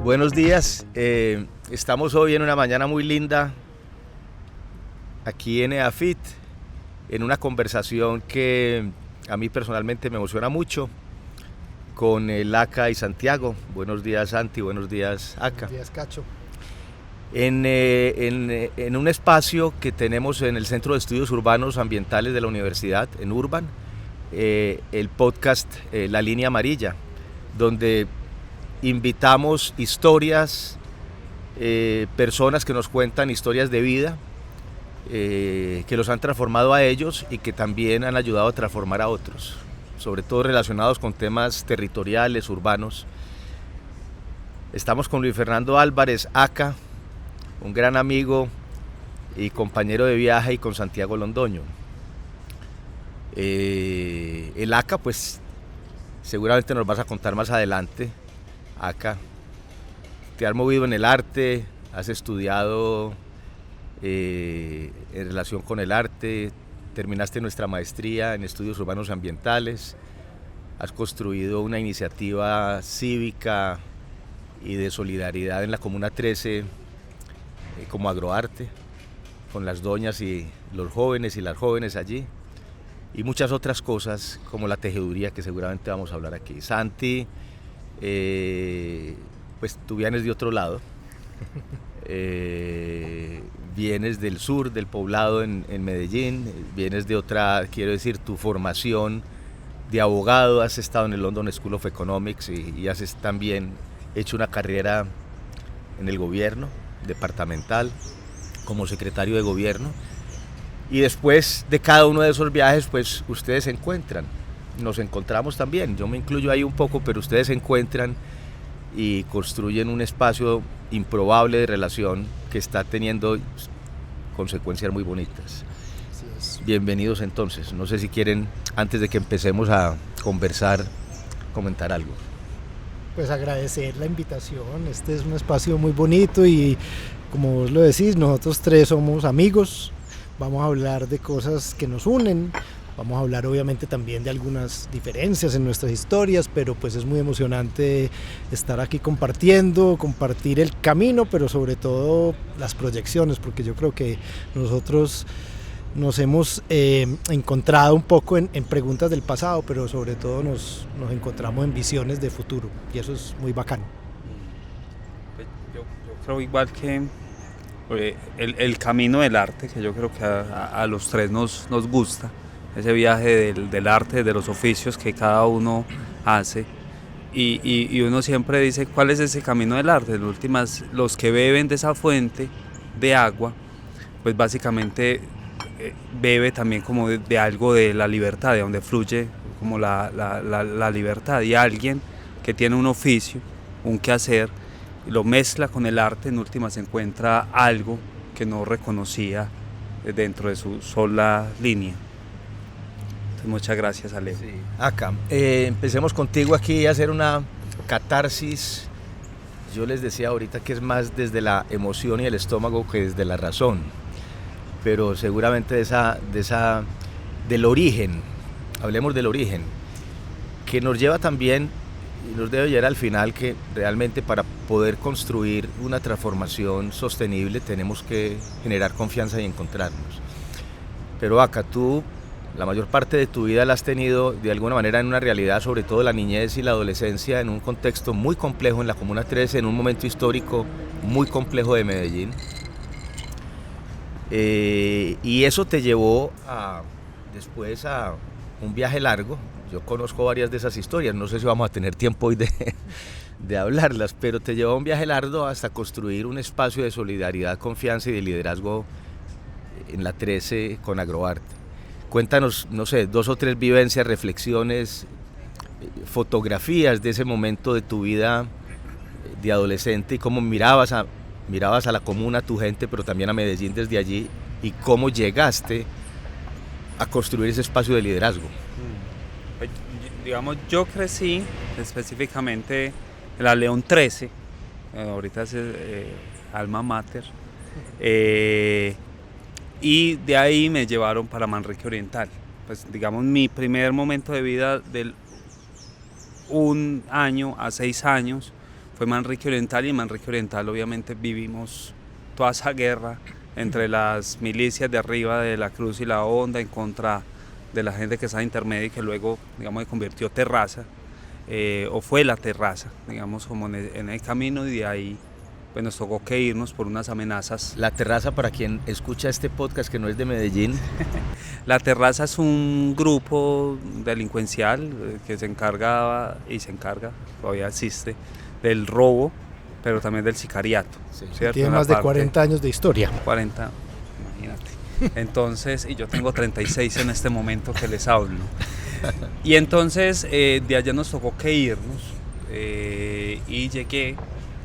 Buenos días, estamos hoy en una mañana muy linda aquí en EAFIT, en una conversación que a mí personalmente me emociona mucho con el ACA y Santiago. Buenos días, Santi, buenos días, ACA. Buenos días, Cacho. En un espacio que tenemos en el Centro de Estudios Urbanos Ambientales de la Universidad, en Urban, el podcast La Línea Amarilla, donde invitamos historias, personas que nos cuentan historias de vida, que los han transformado a ellos y que también han ayudado a transformar a otros, sobre todo relacionados con temas territoriales, urbanos. Estamos con Luis Fernando Álvarez, ACA, un gran amigo y compañero de viaje, y con Santiago Londoño. El ACA, pues seguramente nos vas a contar más adelante. ACA, te has movido en el arte, has estudiado en relación con el arte, terminaste nuestra maestría en estudios urbanos y ambientales, has construido una iniciativa cívica y de solidaridad en la Comuna 13 como agroarte, con las doñas y los jóvenes y las jóvenes allí, y muchas otras cosas como la tejeduría, que seguramente vamos a hablar aquí. Santi, pues tú vienes de otro lado, vienes del sur, del poblado en Medellín, vienes de otra, quiero decir, tu formación de abogado, has estado en el London School of Economics y has también hecho una carrera en el gobierno departamental como secretario de gobierno, y después de cada uno de esos viajes pues ustedes se encuentran, nos encontramos también, yo me incluyo ahí un poco, pero ustedes se encuentran y construyen un espacio improbable de relación que está teniendo consecuencias muy bonitas. Bienvenidos entonces, no sé si quieren, antes de que empecemos a conversar, comentar algo. Pues agradecer la invitación, este es un espacio muy bonito y como vos lo decís, nosotros tres somos amigos, vamos a hablar de cosas que nos unen, vamos a hablar obviamente también de algunas diferencias en nuestras historias, pero pues es muy emocionante estar aquí compartir el camino, pero sobre todo las proyecciones, porque yo creo que nosotros nos hemos encontrado un poco en preguntas del pasado, pero sobre todo nos encontramos en visiones de futuro, y eso es muy bacano. Yo creo igual que el camino del arte, que yo creo que a los tres nos gusta, ese viaje del arte, de los oficios que cada uno hace, y uno siempre dice, ¿cuál es ese camino del arte? En últimas, los que beben de esa fuente de agua, pues básicamente bebe también como de algo de la libertad, de donde fluye como la libertad, y alguien que tiene un oficio, un quehacer, lo mezcla con el arte, en últimas encuentra algo que no reconocía dentro de su sola línea. Entonces, muchas gracias, Alejo. Sí. Acá, empecemos contigo aquí a hacer una catarsis. Yo les decía ahorita que es más desde la emoción y el estómago que desde la razón, pero seguramente del origen, hablemos del origen, que nos lleva también y nos debe llegar al final, que realmente para poder construir una transformación sostenible tenemos que generar confianza y encontrarnos. Pero acá tú, la mayor parte de tu vida la has tenido de alguna manera en una realidad, sobre todo la niñez y la adolescencia, en un contexto muy complejo en la Comuna 13, en un momento histórico muy complejo de Medellín. Y eso te llevó después a un viaje largo. Yo conozco varias de esas historias, no sé si vamos a tener tiempo hoy de hablarlas, pero te llevó a un viaje largo hasta construir un espacio de solidaridad, confianza y de liderazgo en la 13 con Agroarte. Cuéntanos, no sé, 2 o 3 vivencias, reflexiones, fotografías de ese momento de tu vida de adolescente, y cómo mirabas a la comuna, a tu gente, pero también a Medellín desde allí, y cómo llegaste a construir ese espacio de liderazgo. Digamos, yo crecí específicamente en la León 13, ahorita es Alma Mater, y de ahí me llevaron para Manrique Oriental. Pues digamos, mi primer momento de vida del 1 año a 6 años fue Manrique Oriental, y en Manrique Oriental obviamente vivimos toda esa guerra entre las milicias de arriba de la Cruz y la Honda en contra de la gente que estaba intermedia y que luego, digamos, se convirtió Terraza, o fue la Terraza, digamos, como en el camino, y de ahí pues nos tocó que irnos por unas amenazas. La Terraza, para quien escucha este podcast que no es de Medellín. La Terraza es un grupo delincuencial que se encargaba y se encarga, todavía existe, del robo, pero también del sicariato. Sí. Tiene más de 40 años de historia. 40, imagínate. Entonces, y yo tengo 36 en este momento que les hablo. Y entonces de allá nos tocó que irnos, y llegué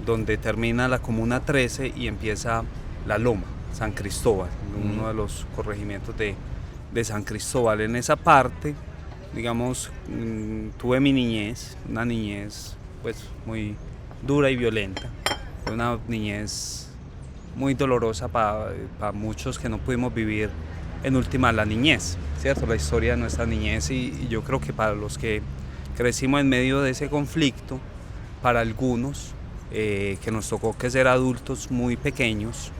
donde termina la Comuna 13 y empieza La Loma, San Cristóbal, uno de los corregimientos de San Cristóbal. En esa parte, digamos, tuve mi niñez, una niñez pues muy dura y violenta, una niñez muy dolorosa para muchos que no pudimos vivir en última la niñez, ¿cierto? La historia de nuestra niñez, y yo creo que para los que crecimos en medio de ese conflicto, para algunos que nos tocó que ser adultos muy pequeños,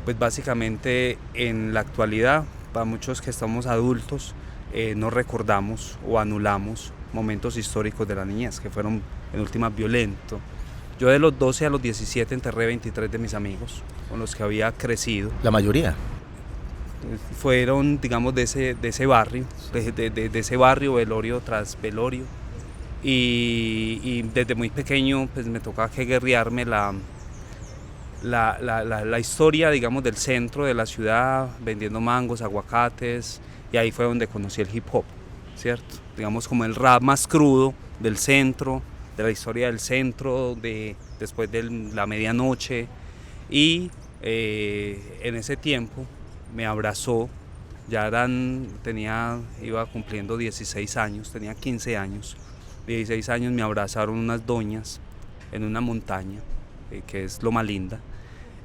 pues básicamente en la actualidad, para muchos que estamos adultos, no recordamos o anulamos momentos históricos de la niñez que fueron en última violentos. Yo de los 12 a los 17 enterré 23 de mis amigos con los que había crecido. La mayoría. Fueron, digamos, de ese barrio, de ese barrio, velorio tras velorio. Y desde muy pequeño pues me tocaba que guerrearme la historia, digamos, del centro de la ciudad, vendiendo mangos, aguacates, y ahí fue donde conocí el hip hop, ¿cierto? Digamos, como el rap más crudo del centro, de la historia del centro, después de la medianoche, y en ese tiempo me abrazó, iba cumpliendo 16 años, tenía 15 años, 16 años, me abrazaron unas doñas en una montaña, que es Loma Linda,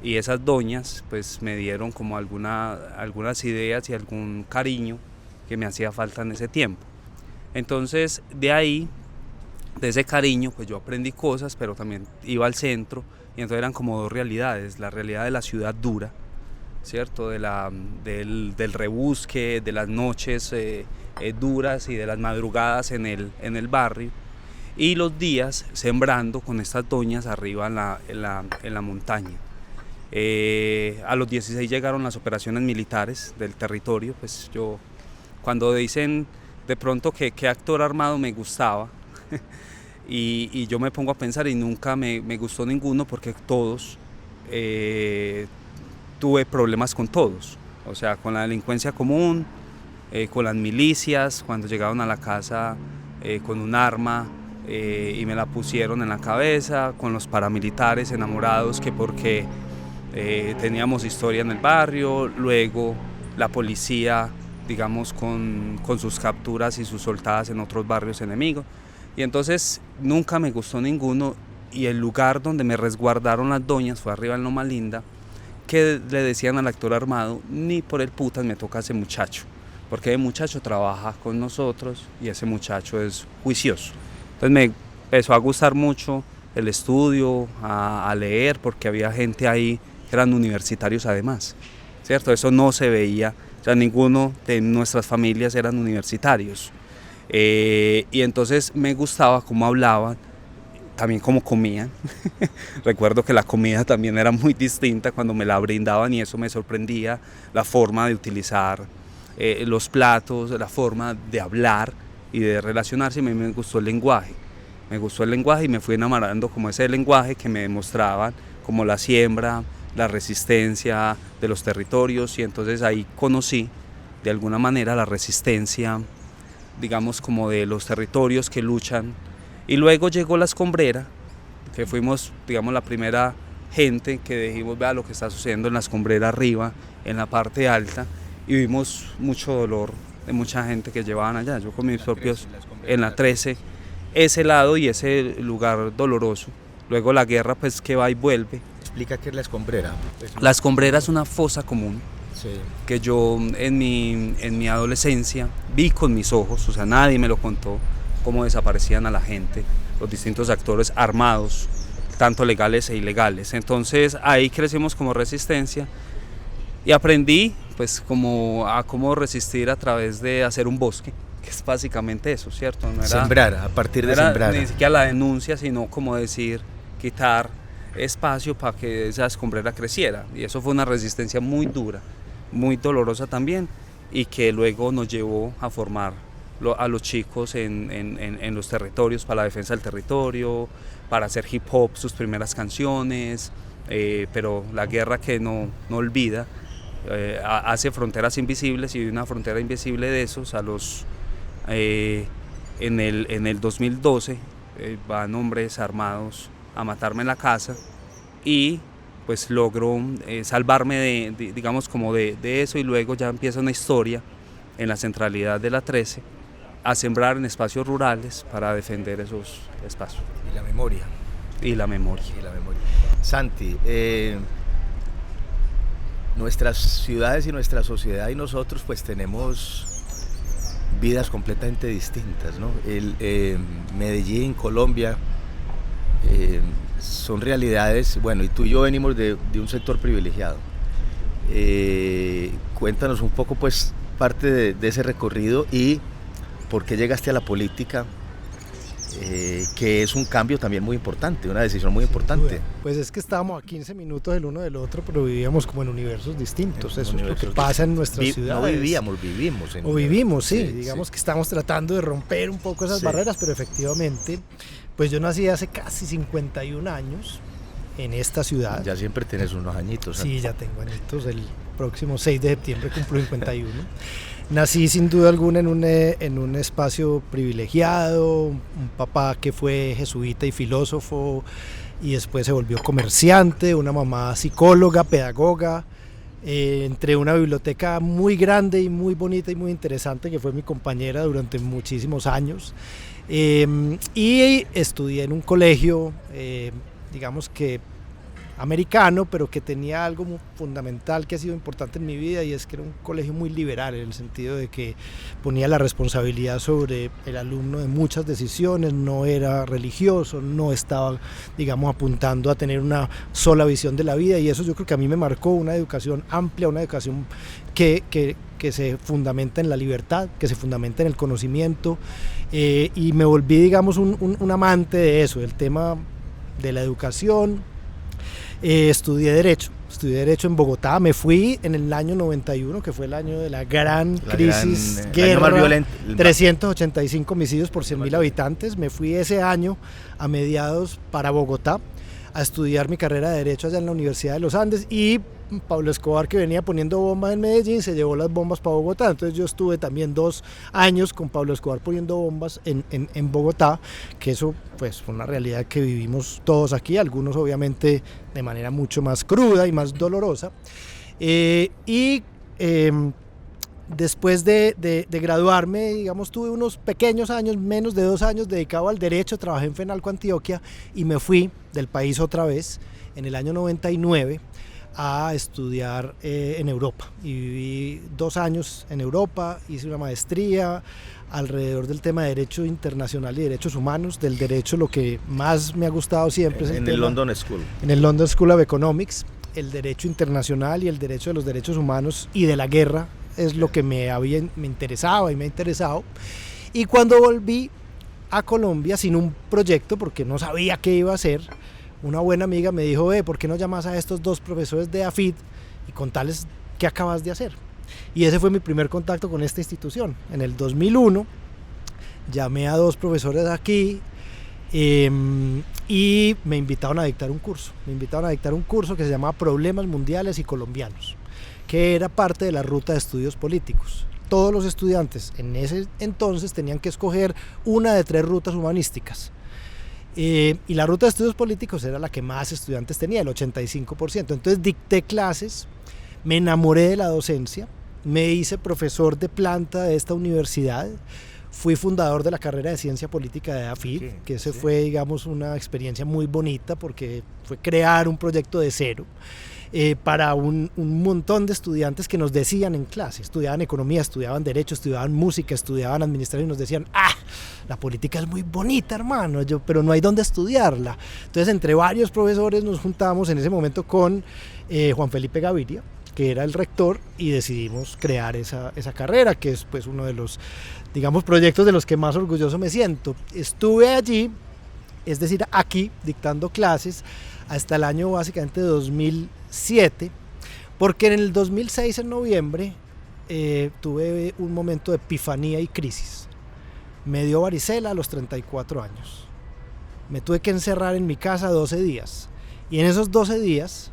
y esas doñas pues me dieron como algunas ideas y algún cariño que me hacía falta en ese tiempo. Entonces de ahí, de ese cariño, pues yo aprendí cosas, pero también iba al centro, y entonces eran como dos realidades: la realidad de la ciudad dura, ¿cierto? Del rebusque, de las noches duras y de las madrugadas en el barrio, y los días sembrando con estas doñas arriba en la montaña. A los 16 llegaron las operaciones militares del territorio. Pues yo, cuando dicen de pronto que qué actor armado me gustaba, y yo me pongo a pensar y nunca me gustó ninguno, porque todos, tuve problemas con todos, o sea, con la delincuencia común, con las milicias, cuando llegaron a la casa con un arma y me la pusieron en la cabeza, con los paramilitares enamorados que porque teníamos historia en el barrio, luego la policía, digamos, con sus capturas y sus soltadas en otros barrios enemigos, y entonces nunca me gustó ninguno. Y el lugar donde me resguardaron las doñas fue arriba en Loma Linda, que le decían al actor armado: ni por el putas me toca ese muchacho, porque ese muchacho trabaja con nosotros y ese muchacho es juicioso. Entonces me empezó a gustar mucho el estudio, a leer, porque había gente ahí que eran universitarios además, ¿cierto? Eso no se veía, o sea, ninguno de nuestras familias eran universitarios. Y entonces me gustaba cómo hablaban, también cómo comían. Recuerdo que la comida también era muy distinta cuando me la brindaban, y eso me sorprendía, la forma de utilizar los platos, la forma de hablar y de relacionarse. A mí me gustó el lenguaje, y me fui enamorando como ese lenguaje que me demostraban, como la siembra, la resistencia de los territorios, y entonces ahí conocí de alguna manera la resistencia, digamos, como de los territorios que luchan. Y luego llegó la Escombrera, que fuimos, digamos, la primera gente que dijimos: vea lo que está sucediendo en la Escombrera arriba, en la parte alta, y vimos mucho dolor de mucha gente que llevaban allá. Yo con mis propios, en la 13, ese lado y ese lugar doloroso. Luego la guerra, pues, que va y vuelve. Explica qué es la Escombrera. La Escombrera es una fosa común, sí, que yo en mi adolescencia vi con mis ojos, o sea, nadie me lo contó, cómo desaparecían a la gente, los distintos actores armados tanto legales e ilegales. Entonces ahí crecimos como resistencia y aprendí pues como a cómo resistir a través de hacer un bosque, que es básicamente eso, ¿cierto? No era, sembrar, a partir de no era sembrar. ni siquiera la denuncia, sino como decir, quitar espacio para que esa escombrera creciera, y eso fue una resistencia muy dura, muy dolorosa también, y que luego nos llevó a formar a los chicos en los territorios, para la defensa del territorio, para hacer hip hop, sus primeras canciones, pero la guerra que no olvida hace fronteras invisibles, y una frontera invisible de esos en el 2012 van hombres armados a matarme en la casa, y pues logro salvarme digamos como de eso, y luego ya empieza una historia en la centralidad de la 13 a sembrar en espacios rurales para defender esos espacios. Y la memoria. Y la memoria. Y la memoria. Santi, nuestras ciudades y nuestra sociedad y nosotros pues tenemos vidas completamente distintas, ¿no? Medellín, Colombia, son realidades, bueno, y tú y yo venimos de un sector privilegiado. Cuéntanos un poco pues parte de ese recorrido y por qué llegaste a la política, que es un cambio también muy importante, una decisión muy importante. Pues es que estábamos a 15 minutos el uno del otro, pero vivíamos como en universos distintos. Eso es lo que Universos pasa en nuestras ciudades. No vivíamos, vivimos. O vivimos, sí. Digamos que estamos tratando de romper un poco esas barreras, pero efectivamente, pues yo nací hace casi 51 años en esta ciudad. Ya siempre tienes unos añitos. Sí, ya tengo añitos. El próximo 6 de septiembre cumplo 51. Nací sin duda alguna en un espacio privilegiado, un papá que fue jesuita y filósofo y después se volvió comerciante, una mamá psicóloga, pedagoga, entre una biblioteca muy grande y muy bonita y muy interesante que fue mi compañera durante muchísimos años, y estudié en un colegio, digamos que americano, pero que tenía algo muy fundamental que ha sido importante en mi vida, y es que era un colegio muy liberal, en el sentido de que ponía la responsabilidad sobre el alumno de muchas decisiones, no era religioso, no estaba, digamos, apuntando a tener una sola visión de la vida, y eso yo creo que a mí me marcó una educación amplia, una educación que se fundamenta en la libertad, que se fundamenta en el conocimiento, y me volví, digamos, un amante de eso, del tema de la educación. Estudié Derecho en Bogotá, me fui en el año 91, que fue el año de la gran crisis, guerra, 385 homicidios por 100.000 habitantes, me fui ese año a mediados para Bogotá a estudiar mi carrera de Derecho allá en la Universidad de los Andes, y Pablo Escobar, que venía poniendo bombas en Medellín, se llevó las bombas para Bogotá. Entonces yo estuve también 2 años con Pablo Escobar poniendo bombas en Bogotá, que eso pues fue una realidad que vivimos todos aquí, algunos obviamente de manera mucho más cruda y más dolorosa, después de graduarme, digamos, tuve unos pequeños años, menos de 2 años dedicado al derecho, trabajé en Fenalco Antioquia y me fui del país otra vez en el año 99 a estudiar en Europa, y viví 2 años en Europa, hice una maestría alrededor del tema de derecho internacional y derechos humanos. Del derecho lo que más me ha gustado siempre es el tema, London School. En el London School of Economics, el derecho internacional y el derecho de los derechos humanos y de la guerra es lo que me interesaba y me ha interesado. Y cuando volví a Colombia sin un proyecto, porque no sabía qué iba a hacer, una buena amiga me dijo: ¿por qué no llamas a estos 2 profesores de AFID y contales qué acabas de hacer? Y ese fue mi primer contacto con esta institución. En el 2001 llamé a 2 profesores aquí, y me invitaron a dictar un curso. Me invitaron a dictar un curso que se llamaba Problemas Mundiales y Colombianos, que era parte de la ruta de estudios políticos. Todos los estudiantes en ese entonces tenían que escoger una de 3 rutas humanísticas. Y la ruta de estudios políticos era la que más estudiantes tenía, el 85%. Entonces dicté clases, me enamoré de la docencia, me hice profesor de planta de esta universidad, fui fundador de la carrera de Ciencia Política de AFID, que ese fue, digamos, una experiencia muy bonita porque fue crear un proyecto de cero. para un montón de estudiantes que nos decían en clase, estudiaban economía, estudiaban derecho, estudiaban música, estudiaban administración y nos decían, la política es muy bonita, hermano, pero no hay dónde estudiarla. Entonces, entre varios profesores nos juntamos en ese momento con Juan Felipe Gaviria, que era el rector, y decidimos crear esa carrera, que es pues uno de los, digamos, proyectos de los que más orgulloso me siento. Estuve allí, es decir, aquí, dictando clases, hasta el año básicamente 2007, porque en el 2006, en noviembre, tuve un momento de epifanía y crisis. Me dio varicela a los 34 años. Me tuve que encerrar en mi casa 12 días. Y en esos 12 días,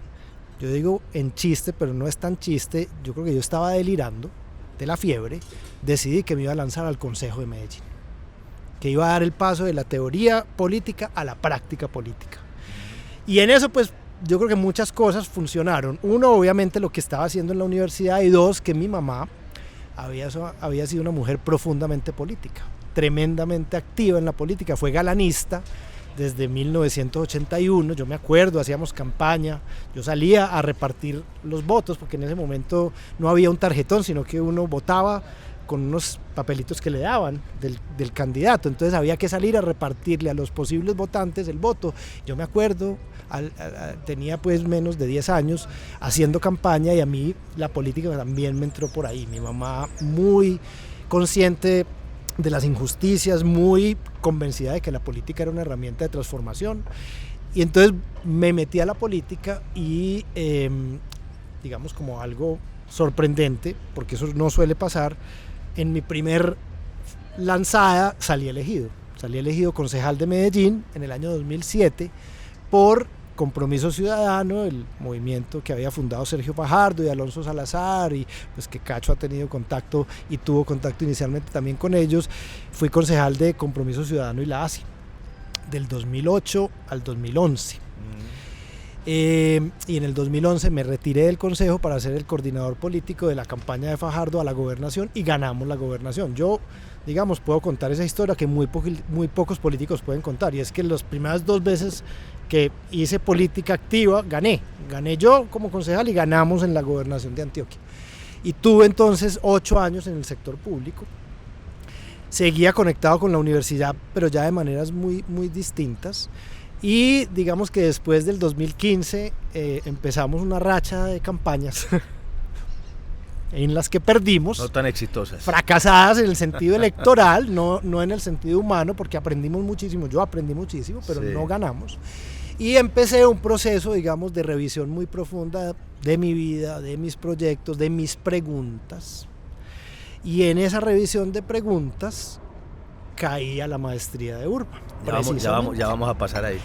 yo digo en chiste, pero no es tan chiste, yo creo que yo estaba delirando de la fiebre, decidí que me iba a lanzar al Consejo de Medellín, que iba a dar el paso de la teoría política a la práctica política. Y en eso pues yo creo que muchas cosas funcionaron. Uno, obviamente lo que estaba haciendo en la universidad, y dos, que mi mamá había sido una mujer profundamente política, tremendamente activa en la política, fue galanista desde 1981, yo me acuerdo, hacíamos campaña, yo salía a repartir los votos, porque en ese momento no había un tarjetón, sino que uno votaba con unos papelitos que le daban del candidato, entonces había que salir a repartirle a los posibles votantes el voto. Yo me acuerdo, tenía pues menos de 10 años haciendo campaña, y a mí la política también me entró por ahí. Mi mamá, muy consciente de las injusticias, muy convencida de que la política era una herramienta de transformación, y entonces me metí a la política y digamos, como algo sorprendente, porque eso no suele pasar, en mi primer lanzada salí elegido concejal de Medellín en el año 2007 por Compromiso Ciudadano, el movimiento que había fundado Sergio Fajardo y Alonso Salazar, y pues que Cacho ha tenido contacto y tuvo contacto inicialmente también con ellos. Fui concejal de Compromiso Ciudadano y la ASI del 2008 al 2011. Y en el 2011 me retiré del consejo para ser el coordinador político de la campaña de Fajardo a la gobernación, y ganamos la gobernación. Yo, digamos, puedo contar esa historia que muy pocos políticos pueden contar, y es que las primeras 2 veces que hice política activa, gané yo como concejal y ganamos en la gobernación de Antioquia. Y tuve entonces 8 años en el sector público. Seguía conectado con la universidad, pero ya de maneras muy, muy distintas. Y digamos que después del 2015 empezamos una racha de campañas en las que perdimos. No tan exitosas. Fracasadas en el sentido electoral, no en el sentido humano, porque aprendimos muchísimo. Yo aprendí muchísimo, pero sí, no ganamos. Y empecé un proceso, digamos, de revisión muy profunda de mi vida, de mis proyectos, de mis preguntas. Y en esa revisión de preguntas caí a la maestría de Urban. Ya vamos a pasar ahí.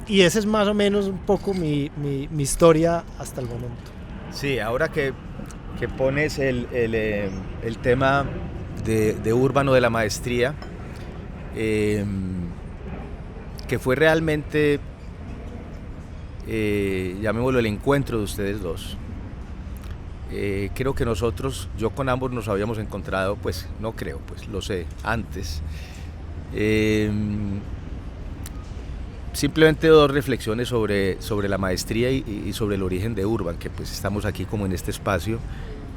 Y ese es más o menos un poco mi historia hasta el momento. Sí, ahora que pones el tema de Urban o de la maestría, que fue realmente, llamémoslo, el encuentro de ustedes dos. Creo que yo con ambos nos habíamos encontrado, pues no creo, pues lo sé, antes. Simplemente 2 reflexiones sobre la maestría y sobre el origen de Urban, que pues estamos aquí como en este espacio,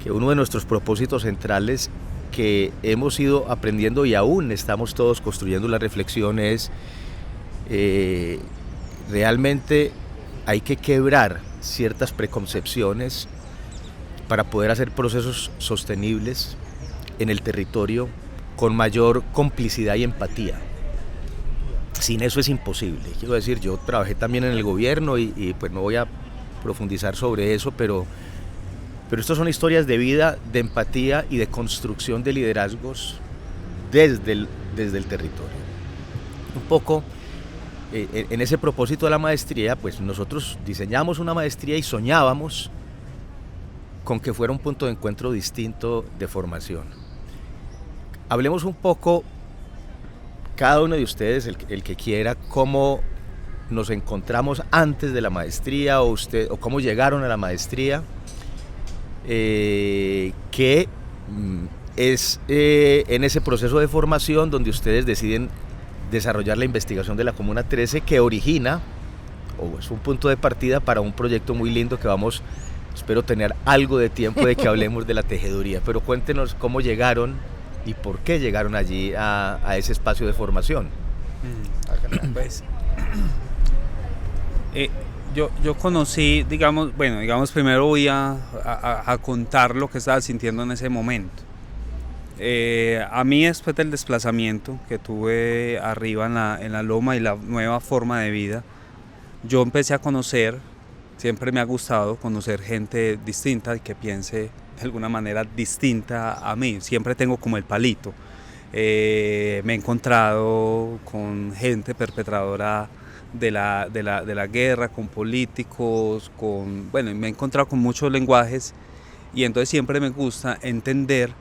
que uno de nuestros propósitos centrales que hemos ido aprendiendo y aún estamos todos construyendo la reflexión es realmente hay que quebrar ciertas preconcepciones para poder hacer procesos sostenibles en el territorio con mayor complicidad y empatía. Sin eso es imposible. Quiero decir, yo trabajé también en el gobierno y pues no voy a profundizar sobre eso, pero estas son historias de vida, de empatía y de construcción de liderazgos desde el territorio. Un poco en ese propósito de la maestría, pues nosotros diseñamos una maestría y soñábamos con que fuera un punto de encuentro distinto de formación. Hablemos un poco, cada uno de ustedes, el que quiera, cómo nos encontramos antes de la maestría o cómo llegaron a la maestría, que es en ese proceso de formación donde ustedes deciden desarrollar la investigación de la Comuna 13, que origina o es un punto de partida para un proyecto muy lindo que vamos, espero tener algo de tiempo de que hablemos de la tejeduría, pero cuéntenos cómo llegaron y por qué llegaron allí a ese espacio de formación. Pues, yo conocí, digamos, primero voy a contar lo que estaba sintiendo en ese momento. A mí, después del desplazamiento que tuve arriba en la loma y la nueva forma de vida, yo empecé a conocer, siempre me ha gustado conocer gente distinta y que piense de alguna manera distinta a mí. Siempre tengo como el palito. Me he encontrado con gente perpetradora de la guerra, con políticos, me he encontrado con muchos lenguajes, y entonces siempre me gusta entender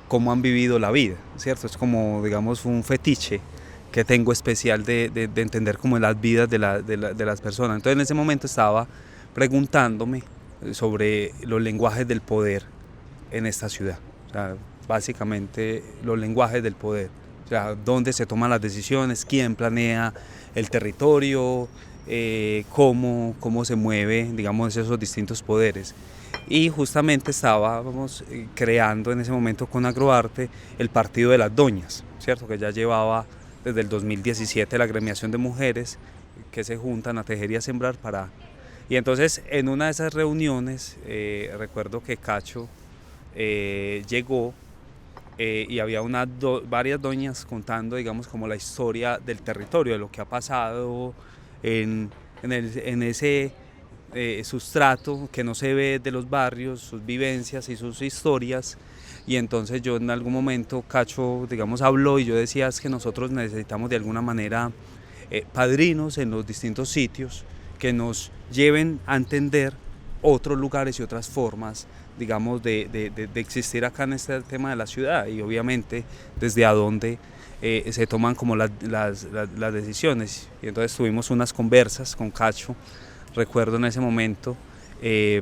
cómo han vivido la vida, ¿cierto? Es como, digamos, un fetiche que tengo especial de entender como las vidas de las personas. Entonces en ese momento estaba preguntándome sobre los lenguajes del poder en esta ciudad, o sea, básicamente los lenguajes del poder, o sea, dónde se toman las decisiones, quién planea el territorio, cómo se mueve, digamos, esos distintos poderes. Y justamente estábamos creando en ese momento con Agroarte el Partido de las Doñas, ¿cierto? Que ya llevaba desde el 2017 la agremiación de mujeres que se juntan a tejer y a sembrar para... Y entonces en una de esas reuniones recuerdo que Cacho llegó y había varias doñas contando, digamos, como la historia del territorio, de lo que ha pasado en ese sustrato que no se ve de los barrios, sus vivencias y sus historias. Y entonces yo en algún momento, Cacho, digamos, habló y yo decía, es que nosotros necesitamos de alguna manera padrinos en los distintos sitios que nos lleven a entender otros lugares y otras formas, digamos, de existir acá en este tema de la ciudad, y obviamente desde a dónde se toman como las decisiones. Y entonces tuvimos unas conversas con Cacho, recuerdo en ese momento,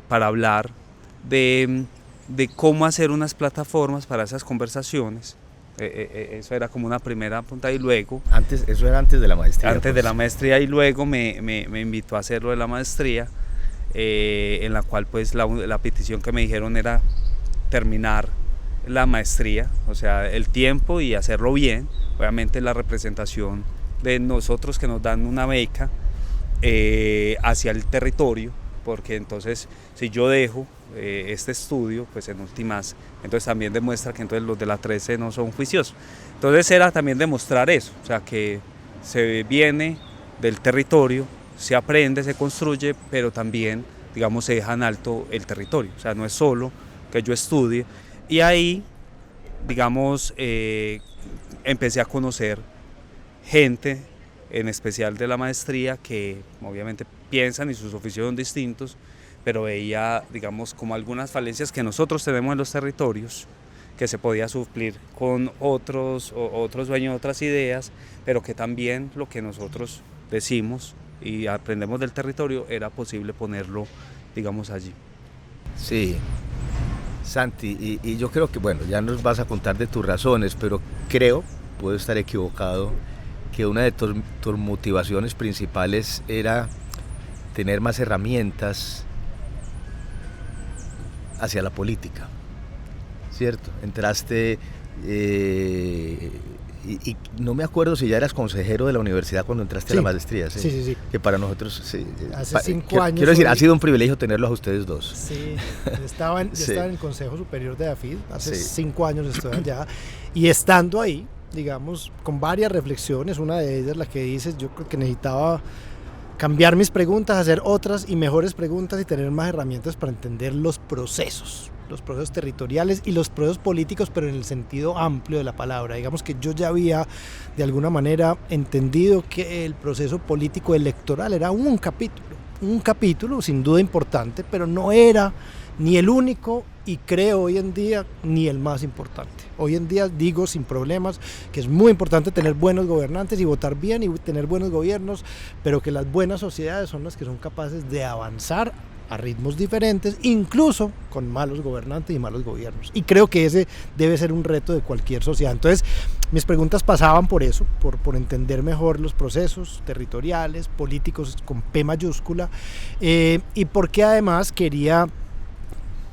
para hablar de cómo hacer unas plataformas para esas conversaciones. Eso era como una primera punta, y luego... Eso era antes de la maestría. Antes de la maestría, y luego me invitó a hacerlo de la maestría, en la cual pues la petición que me dijeron era terminar la maestría, o sea, el tiempo y hacerlo bien, obviamente la representación de nosotros que nos dan una beca hacia el territorio, porque entonces si yo dejo este estudio, pues en últimas, entonces también demuestra que entonces los de la 13 no son juiciosos. Entonces era también demostrar eso, o sea, que se viene del territorio, se aprende, se construye, pero también, digamos, se deja en alto el territorio, o sea, no es solo que yo estudie. Y ahí, digamos, empecé a conocer gente, en especial de la maestría, que obviamente piensan y sus oficios son distintos, pero veía, digamos, como algunas falencias que nosotros tenemos en los territorios, que se podía suplir con otros dueños, otras ideas, pero que también lo que nosotros decimos y aprendemos del territorio era posible ponerlo, digamos, allí. Sí, Santi, y yo creo que, bueno, ya nos vas a contar de tus razones, pero creo, puedo estar equivocado, que una de tus motivaciones principales era tener más herramientas hacia la política, ¿cierto? Entraste, y no me acuerdo si ya eras consejero de la universidad cuando entraste a la maestría. Sí. Que para nosotros, sí, hace 5 años. Quiero decir, ha sido un privilegio tenerlos a ustedes dos. Sí, estaba en el Consejo Superior de AFID, hace 5 años estoy allá, y estando ahí, digamos, con varias reflexiones, una de ellas la que dices, yo creo que necesitaba cambiar mis preguntas, hacer otras y mejores preguntas y tener más herramientas para entender los procesos territoriales y los procesos políticos, pero en el sentido amplio de la palabra. Digamos que yo ya había de alguna manera entendido que el proceso político electoral era un capítulo sin duda importante, pero no era ni el único, y creo hoy en día ni el más importante. Hoy en día digo sin problemas que es muy importante tener buenos gobernantes y votar bien y tener buenos gobiernos, pero que las buenas sociedades son las que son capaces de avanzar a ritmos diferentes, incluso con malos gobernantes y malos gobiernos. Y creo que ese debe ser un reto de cualquier sociedad. Entonces, mis preguntas pasaban por eso, por entender mejor los procesos territoriales, políticos con P mayúscula, y porque además quería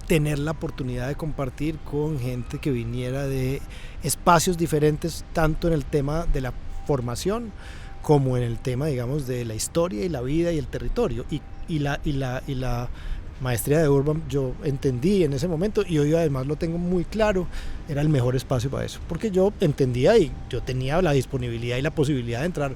tener la oportunidad de compartir con gente que viniera de espacios diferentes, tanto en el tema de la formación como en el tema, digamos, de la historia y la vida y el territorio. Y la maestría de Urban, yo entendí en ese momento, y hoy además lo tengo muy claro, era el mejor espacio para eso, porque yo entendía y yo tenía la disponibilidad y la posibilidad de entrar,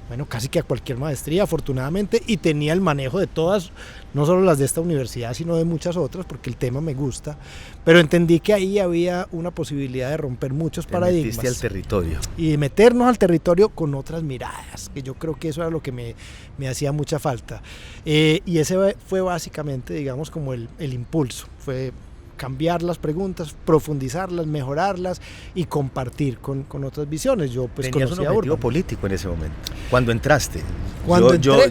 bueno, casi que a cualquier maestría, afortunadamente, y tenía el manejo de todas, no solo las de esta universidad, sino de muchas otras, porque el tema me gusta, pero entendí que ahí había una posibilidad de romper muchos paradigmas. Metiste al territorio. Y de meternos al territorio con otras miradas, que yo creo que eso era lo que me hacía mucha falta. Y ese fue básicamente, digamos, como el impulso, fue cambiar las preguntas, profundizarlas, mejorarlas y compartir con otras visiones. Yo pues ¿tenías un objetivo político en ese momento? Cuando entraste.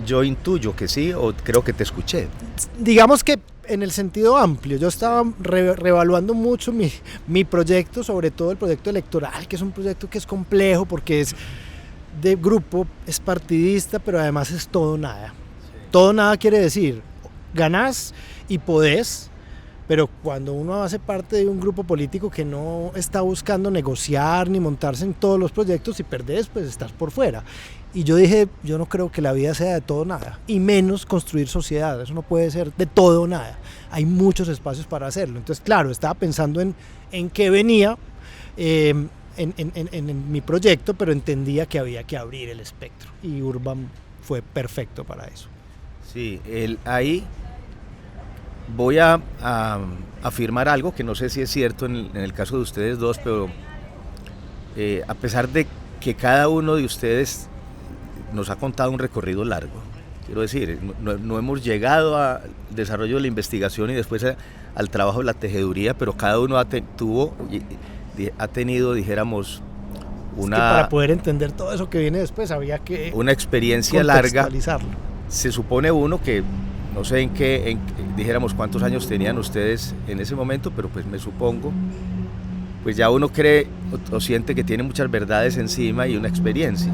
Yo intuyo que sí, o creo que te escuché. Digamos que en el sentido amplio, yo estaba reevaluando mucho mi proyecto, sobre todo el proyecto electoral, que es un proyecto que es complejo porque es de grupo, es partidista, pero además es todo o nada. Sí. Todo o nada quiere decir, ganás y podés, pero cuando uno hace parte de un grupo político que no está buscando negociar ni montarse en todos los proyectos, si perdés, pues estás por fuera. Y yo dije, yo no creo que la vida sea de todo o nada, y menos construir sociedad, eso no puede ser de todo o nada. Hay muchos espacios para hacerlo. Entonces, claro, estaba pensando en qué venía en mi proyecto, pero entendía que había que abrir el espectro, y Urban fue perfecto para eso. Sí, ahí voy a afirmar algo que no sé si es cierto en el caso de ustedes dos, pero a pesar de que cada uno de ustedes nos ha contado un recorrido largo, quiero decir, no hemos llegado al desarrollo de la investigación y después al trabajo de la tejeduría, pero cada uno ha tenido, dijéramos, una... Es que para poder entender todo eso que viene después había que una experiencia larga. Se supone uno que no sé dijéramos cuántos años tenían ustedes en ese momento, pero pues me supongo, pues ya uno cree o siente que tiene muchas verdades encima y una experiencia.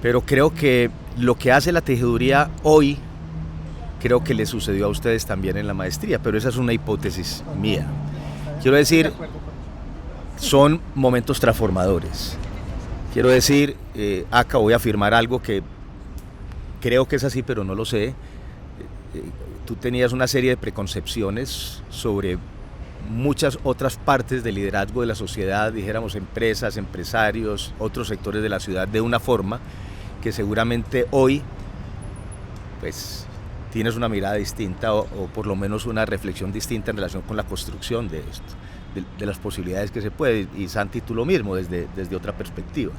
Pero creo que lo que hace la tejeduría hoy, creo que le sucedió a ustedes también en la maestría, pero esa es una hipótesis mía. Quiero decir, son momentos transformadores. Quiero decir, acá voy a afirmar algo que creo que es así, pero no lo sé. Tú tenías una serie de preconcepciones sobre muchas otras partes del liderazgo de la sociedad, dijéramos empresas, empresarios, otros sectores de la ciudad, de una forma que seguramente hoy pues tienes una mirada distinta o por lo menos una reflexión distinta en relación con la construcción de esto, de las posibilidades que se puede, y Santi, tú lo mismo, desde otra perspectiva.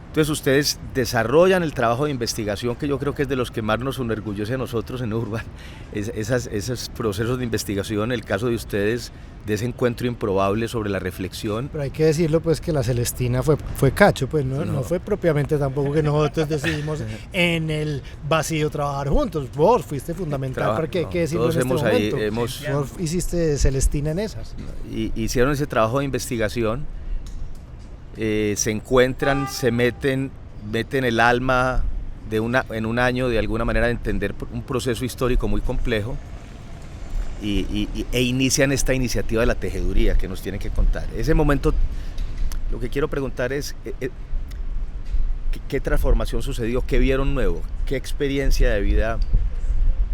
Entonces ustedes desarrollan el trabajo de investigación, que yo creo que es de los que más nos enorgullece a nosotros en Urban, esos procesos de investigación, el caso de ustedes, de ese encuentro improbable sobre la reflexión. Pero hay que decirlo pues que la Celestina fue cacho, pues no fue propiamente tampoco que nosotros decidimos en el vacío trabajar juntos. Vos fuiste fundamental para que hay que decirlo en este momento. Vos hiciste Celestina en esas. Y hicieron ese trabajo de investigación. Se encuentran, se meten el alma en un año de alguna manera de entender un proceso histórico muy complejo e inician esta iniciativa de la tejeduría que nos tienen que contar. Ese momento, lo que quiero preguntar es ¿qué transformación sucedió? ¿Qué vieron nuevo? ¿Qué experiencia de vida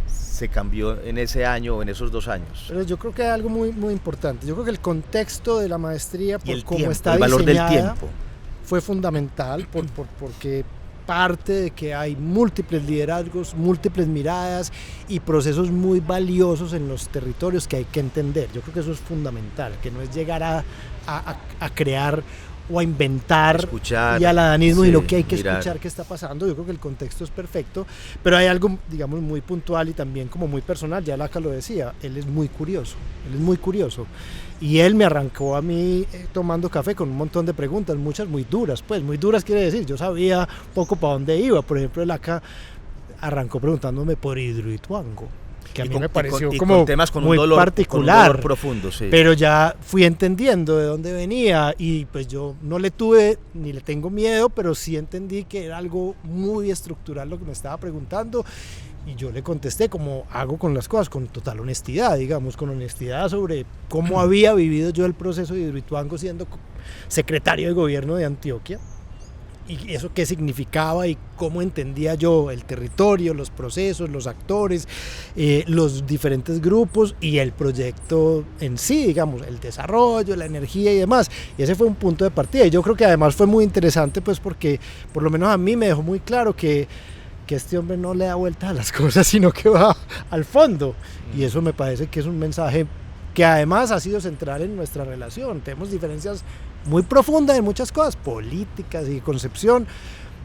se cambió en ese año o en esos 2 años? Pero yo creo que hay algo muy, muy importante. Yo creo que el contexto de la maestría, por cómo está el valor del tiempo, fue fundamental porque parte de que hay múltiples liderazgos, múltiples miradas y procesos muy valiosos en los territorios que hay que entender. Yo creo que eso es fundamental, que no es llegar a crear o a inventar escuchar, y al adanismo, sí, y lo que hay que mirar. escuchar qué está pasando. Yo creo que el contexto es perfecto, pero hay algo, digamos, muy puntual y también como muy personal. Ya Laca lo decía, él es muy curioso, y él me arrancó a mí tomando café con un montón de preguntas, muchas muy duras, pues muy duras quiere decir, yo sabía poco para dónde iba. Por ejemplo, Laca arrancó preguntándome por Hidroituango, que a mí me pareció con como temas con muy un dolor, particular, con un dolor profundo, sí. Pero ya fui entendiendo de dónde venía y pues yo no le tuve ni le tengo miedo, pero sí entendí que era algo muy estructural lo que me estaba preguntando. Y yo le contesté como hago con las cosas, con total honestidad, digamos, con honestidad sobre cómo había vivido yo el proceso de Hidroituango siendo secretario de gobierno de Antioquia, y eso qué significaba y cómo entendía yo el territorio, los procesos, los actores, los diferentes grupos y el proyecto en sí, digamos, el desarrollo, la energía y demás. Y ese fue un punto de partida. Y yo creo que además fue muy interesante, pues porque por lo menos a mí me dejó muy claro que este hombre no le da vueltas a las cosas, sino que va al fondo. Y eso me parece que es un mensaje que además ha sido central en nuestra relación. Tenemos diferencias muy profundas en muchas cosas, políticas y concepción,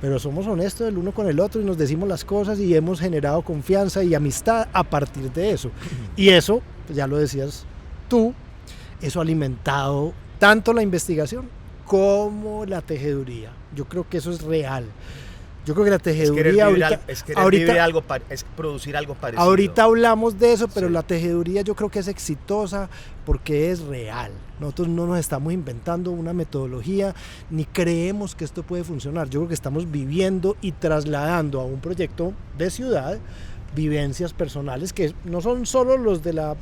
pero somos honestos el uno con el otro y nos decimos las cosas y hemos generado confianza y amistad a partir de eso. Y eso, pues ya lo decías tú, eso ha alimentado tanto la investigación como la tejeduría. Yo creo que eso es real. Yo creo que la tejeduría es producir algo parecido. Ahorita hablamos de eso, pero sí. La tejeduría yo creo que es exitosa porque es real. Nosotros no nos estamos inventando una metodología ni creemos que esto puede funcionar. Yo creo que estamos viviendo y trasladando a un proyecto de ciudad vivencias personales que no son solo los de la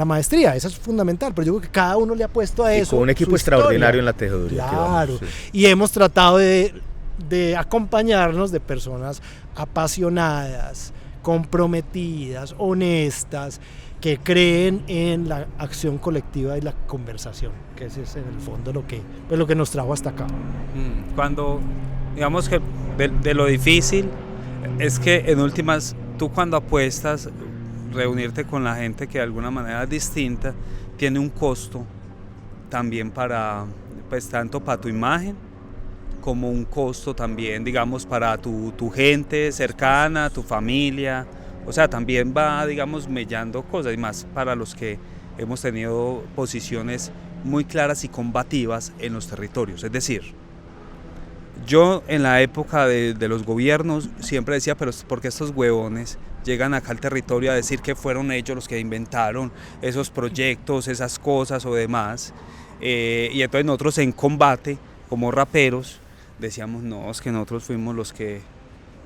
maestría, eso es fundamental, pero yo creo que cada uno le ha puesto a eso. Con un equipo extraordinario en la tejeduría. Claro, sí. Y hemos tratado de acompañarnos de personas apasionadas, comprometidas, honestas, que creen en la acción colectiva y la conversación, que ese es en el fondo lo que nos trajo hasta acá. Cuando, digamos que de lo difícil es que en últimas, tú cuando apuestas, reunirte con la gente que de alguna manera es distinta, tiene un costo también para, pues tanto para tu imagen, como un costo también, digamos, para tu gente cercana, tu familia. O sea, también va, digamos, mellando cosas, y más para los que hemos tenido posiciones muy claras y combativas en los territorios. Es decir, yo en la época de los gobiernos siempre decía, pero ¿por qué estos huevones llegan acá al territorio a decir que fueron ellos los que inventaron esos proyectos, esas cosas o demás? Y entonces nosotros en combate, como raperos, decíamos, no, es que nosotros fuimos los que,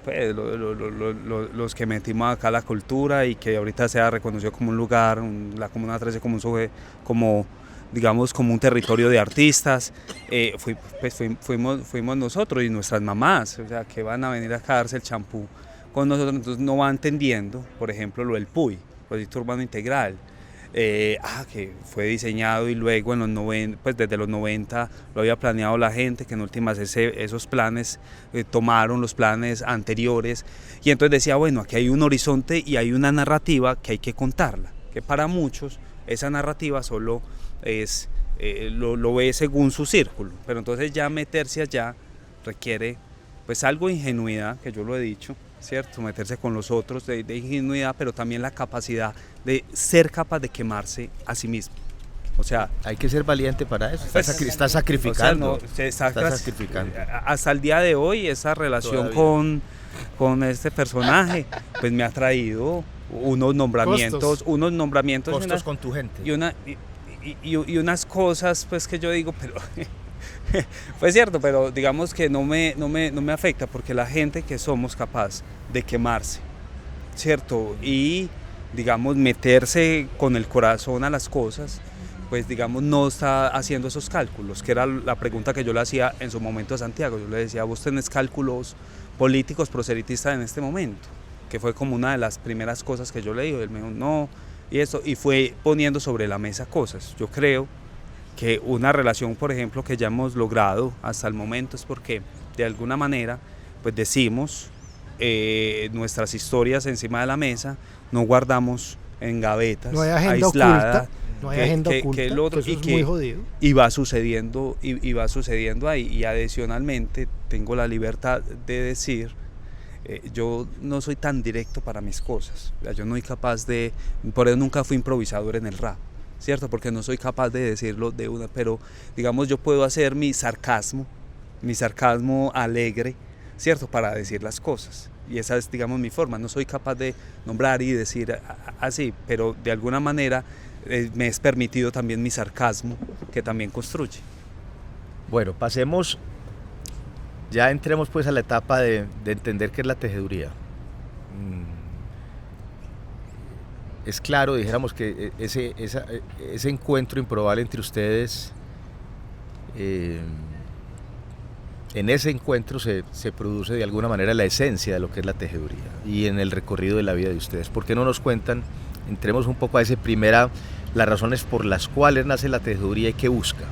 pues, los que metimos acá la cultura y que ahorita se ha reconocido como un lugar, la Comuna 13 como digamos, como un territorio de artistas. Fuimos nosotros y nuestras mamás, o sea, que van a venir acá a darse el champú con nosotros, entonces no van entendiendo, por ejemplo, lo del PUI, Proyecto Urbano Integral, que fue diseñado y luego en los 90, pues desde los 90 lo había planeado la gente, que en últimas esos planes tomaron los planes anteriores, y entonces decía, bueno, aquí hay un horizonte y hay una narrativa que hay que contarla, que para muchos esa narrativa solo es lo ve según su círculo, pero entonces ya meterse allá requiere pues algo de ingenuidad, que yo lo he dicho, ¿cierto? Meterse con los otros, de ingenuidad, pero también la capacidad de ser capaz de quemarse a sí mismo. O sea, hay que ser valiente para eso. Está sacrificando. O sea, está sacrificando. Hasta el día de hoy esa relación con este personaje pues me ha traído unos nombramientos costos con tu gente y unas cosas pues que yo digo, pero pues cierto, pero digamos que no me afecta, porque la gente que somos capaz de quemarse, cierto, y digamos meterse con el corazón a las cosas, pues digamos no está haciendo esos cálculos, que era la pregunta que yo le hacía en su momento a Santiago. Yo le decía, ¿vos tenés cálculos políticos proselitistas en este momento? Que fue como una de las primeras cosas que yo le digo. Él me dijo, no, y fue poniendo sobre la mesa cosas. Yo creo que una relación, por ejemplo, que ya hemos logrado hasta el momento es porque de alguna manera pues decimos nuestras historias encima de la mesa, no guardamos en gavetas, no hay agenda aislada, oculta, no hay agenda oculta, que el otro, que eso es muy jodido. Y va sucediendo ahí, y adicionalmente tengo la libertad de decir, yo no soy tan directo para mis cosas, yo no soy capaz por eso nunca fui improvisador en el rap, ¿cierto? Porque no soy capaz de decirlo de una, pero digamos yo puedo hacer mi sarcasmo alegre, ¿cierto? Para decir las cosas. y esa es, digamos, mi forma. No soy capaz de nombrar y decir así, pero de alguna manera me es permitido también mi sarcasmo, que también construye. Bueno, pasemos, ya entremos pues a la etapa de entender qué es la tejeduría. Es claro, dijéramos que ese encuentro improbable entre ustedes, en ese encuentro se produce de alguna manera la esencia de lo que es la tejeduría y en el recorrido de la vida de ustedes. ¿Por qué no nos cuentan, entremos un poco a ese las razones por las cuales nace la tejeduría y qué busca?